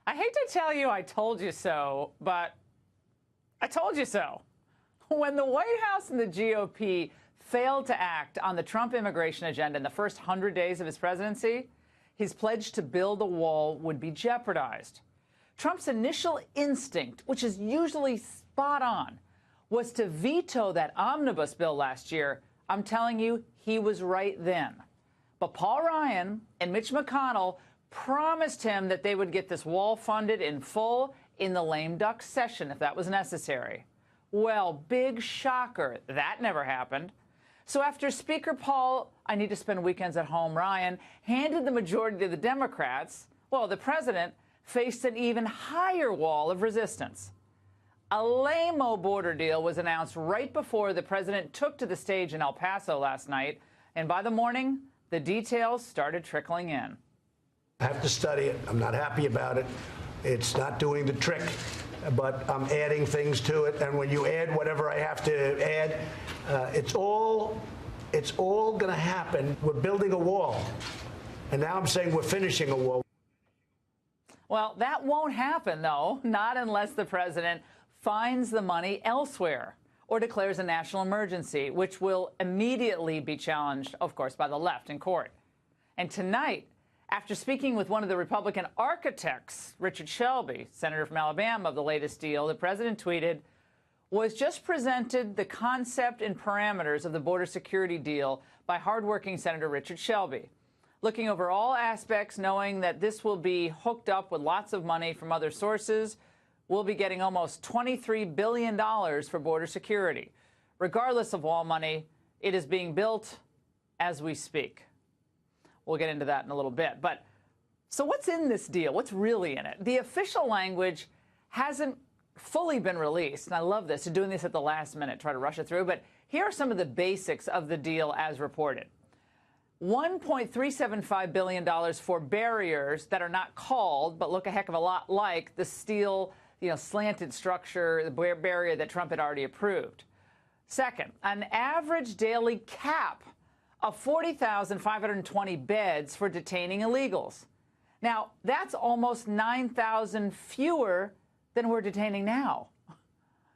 I hate to tell you I told you so, but I told you so. When the White House and the GOP failed to act on the Trump immigration agenda in the first 100 days of his presidency, his pledge to build a wall would be jeopardized. Trump's initial instinct, which is usually spot on, was to veto that omnibus bill last year. I'm telling you, he was right then. But Paul Ryan and Mitch McConnell promised him that they would get this wall funded in full in the lame duck session if that was necessary. Well, big shocker, that never happened. So after Speaker Paul, I need to spend weekends at home, Ryan, handed the majority to the Democrats, well, the president faced an even higher wall of resistance. A lame-o border deal was announced right before the president took to the stage in El Paso last night, and by the morning, the details started trickling in. I have to study it. I'm not happy about it. It's not doing the trick, but I'm adding things to it. And when you add whatever I have to add, it's all going to happen. We're building a wall. And now I'm saying we're finishing a wall. Well, that won't happen, though, not unless the president finds the money elsewhere or declares a national emergency, which will immediately be challenged, of course, by the left in court. And tonight, after speaking with one of the Republican architects, Richard Shelby, senator from Alabama, of the latest deal, the president tweeted, "Was just presented the concept and parameters of the border security deal by hardworking Senator Richard Shelby. Looking over all aspects, knowing that this will be hooked up with lots of money from other sources, we'll be getting almost $23 billion for border security. Regardless of wall money, it is being built as we speak." We'll get into that in a little bit. But so what's in this deal? What's really in it? The official language hasn't fully been released. And I love this. They're doing this at the last minute, try to rush it through. But here are some of the basics of the deal as reported. $1.375 billion for barriers that are not called, but look a heck of a lot like the steel, slanted structure, the barrier that Trump had already approved. Second, an average daily cap of 40,520 beds for detaining illegals. Now, that's almost 9,000 fewer than we're detaining now.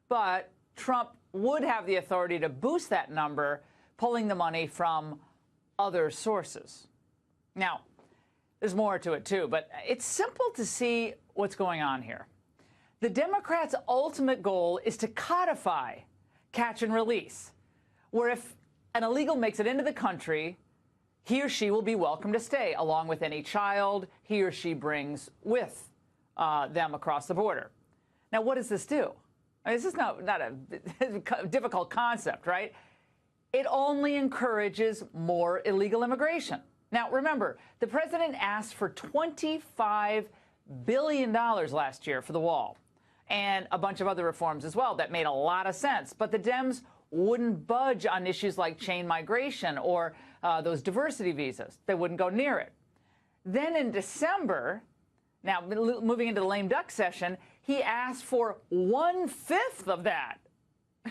But Trump would have the authority to boost that number, pulling the money from other sources. Now, there's more to it, too, but it's simple to see what's going on here. The Democrats' ultimate goal is to codify catch and release, where if an illegal makes it into the country, he or she will be welcome to stay, along with any child he or she brings with them across the border. Now, what does this do? This is not a difficult concept, right? It only encourages more illegal immigration. Now, remember, the president asked for $25 billion last year for the wall and a bunch of other reforms as well that made a lot of sense. But the Dems wouldn't budge on issues like chain migration or those diversity visas. They wouldn't go near it. Then in December, now moving into the lame duck session, he asked for 1/5 of that.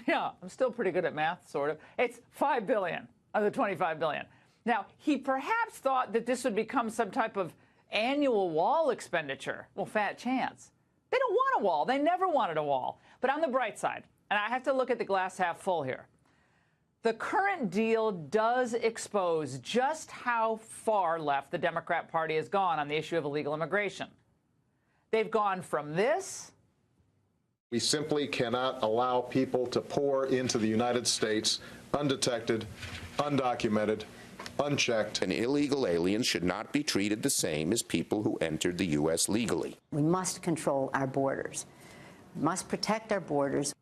Yeah, I'm still pretty good at math, sort of. It's $5 billion of the $25 billion. Now, he perhaps thought that this would become some type of annual wall expenditure. Well, fat chance. They don't want a wall. They never wanted a wall. But on the bright side, and I have to look at the glass half full here, the current deal does expose just how far left the Democrat Party has gone on the issue of illegal immigration. They've gone from this. We simply cannot allow people to pour into the United States undetected, undocumented, unchecked. And illegal aliens should not be treated the same as people who entered the U.S. legally. We must control our borders. We must protect our borders.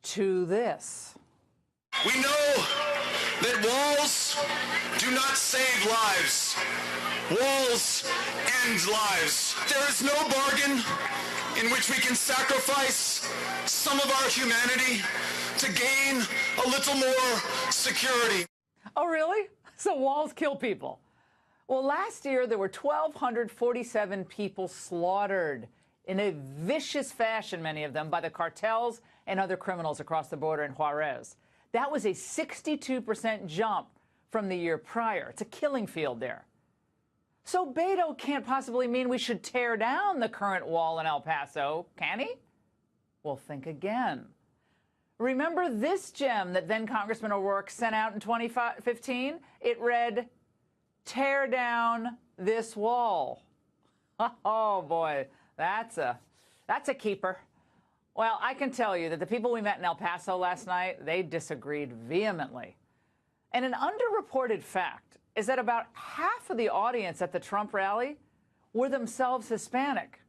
To this. We know that walls do not save lives. Walls end lives. There is no bargain in which we can sacrifice some of our humanity to gain a little more security. Oh, really? So walls kill people. Well, last year there were 1,247 people slaughtered in a vicious fashion, many of them, by the cartels and other criminals across the border in Juarez. That was a 62% jump from the year prior. It's a killing field there. So Beto can't possibly mean we should tear down the current wall in El Paso, can he? Well, think again. Remember this gem that then Congressman O'Rourke sent out in 2015? It read, "Tear down this wall." Oh, boy, that's a keeper. Well, I can tell you that the people we met in El Paso last night, they disagreed vehemently. And an underreported fact is that about half of the audience at the Trump rally were themselves Hispanic.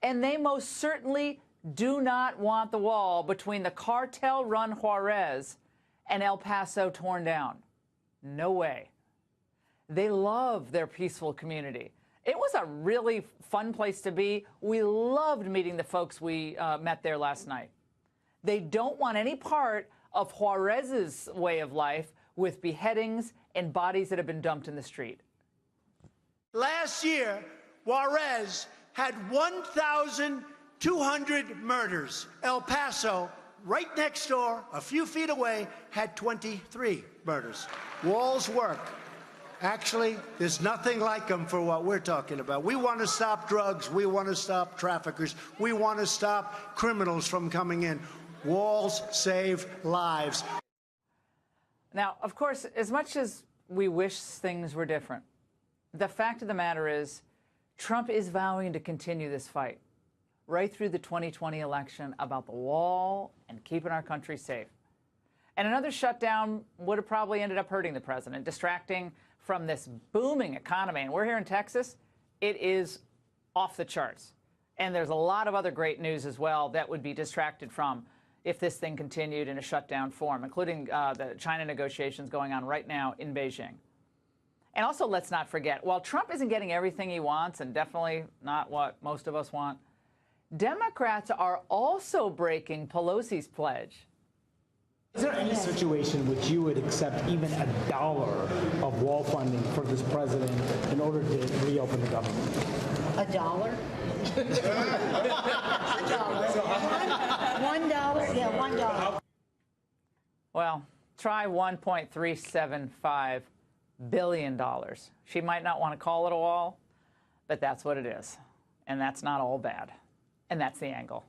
And they most certainly do not want the wall between the cartel-run Juarez and El Paso torn down. No way. They love their peaceful community. It was a really fun place to be. We loved meeting the folks we met there last night. They don't want any part of Juarez's way of life with beheadings and bodies that have been dumped in the street. Last year, Juarez had 1,200 murders. El Paso, right next door, a few feet away, had 23 murders. Walls work. Actually, there's nothing like them for what we're talking about. We want to stop drugs. We want to stop traffickers. We want to stop criminals from coming in. Walls save lives. Now, of course, as much as we wish things were different, the fact of the matter is Trump is vowing to continue this fight right through the 2020 election about the wall and keeping our country safe. And another shutdown would have probably ended up hurting the president, distracting from this booming economy. And we're here in Texas. It is off the charts. And there's a lot of other great news as well that would be distracted from if this thing continued in a shutdown form, including the China negotiations going on right now in Beijing. And also, let's not forget, while Trump isn't getting everything he wants, and definitely not what most of us want, Democrats are also breaking Pelosi's pledge. Is there any situation which you would accept even $1 of wall funding for this president in order to reopen the government? $1? $1? Yeah, $1. Well, try $1.375 billion. She might not want to call it a wall, but that's what it is. And that's not all bad. And that's the angle.